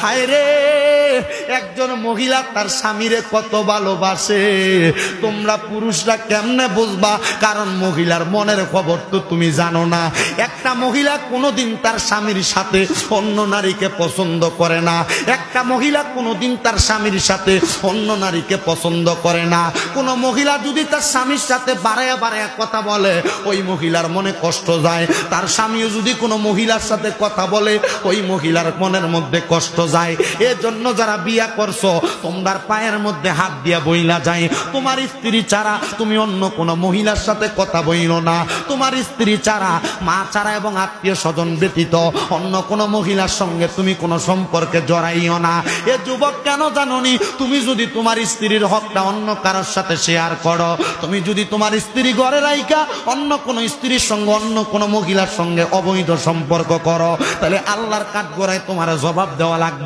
হায় রে, একজন মহিলা তার স্বামীরে কত ভালোবাসে তোমরা পুরুষরা কেমনে বুঝবা? কারণ মহিলার মনের খবর তো তুমি জানো না। একটা মহিলা কোনোদিন তার স্বামীর সাথে অন্য নারীকে পছন্দ করে না। একটা মহিলা কোনোদিন তার স্বামীর সাথে অন্য নারীকে পছন্দ করে না। কোনো মহিলা যদি তার স্বামীর সাথে বাড়ায়া বাড়ায়া কথা বলে ওই মহিলার মনে কষ্ট যায়। তার স্বামীও যদি কোনো মহিলার সাথে কথা বলে ওই মহিলার মনের মধ্যে কষ্ট যায়। এজন্য যারা বিয়া করছো তোমার পায়ের মধ্যে হাত দিয়া বইলা যায়, তোমার স্ত্রী ছাড়া তুমি অন্য কোনো মহিলার সাথে কথা বইলো না। তোমার স্ত্রী ছাড়া, মা ছাড়া এবং আত্মীয় স্বজন ব্যতীত অন্য কোনো মহিলার সঙ্গে তুমি কোনো সম্পর্কে জড়াইও না। এ যুবক কেন জানোনি? তুমি যদি তোমার স্ত্রীর হকটা অন্য কারোর সাথে শেয়ার করো, তুমি যদি তোমার স্ত্রী ঘরে রাইখা অন্য কোনো স্ত্রীর সঙ্গে অন্য কোনো মহিলার সঙ্গে অবৈধ সম্পর্ক করো, তাহলে আল্লাহর কাঠগড়ায় তোমার জবাব দেওয়া লাগবে।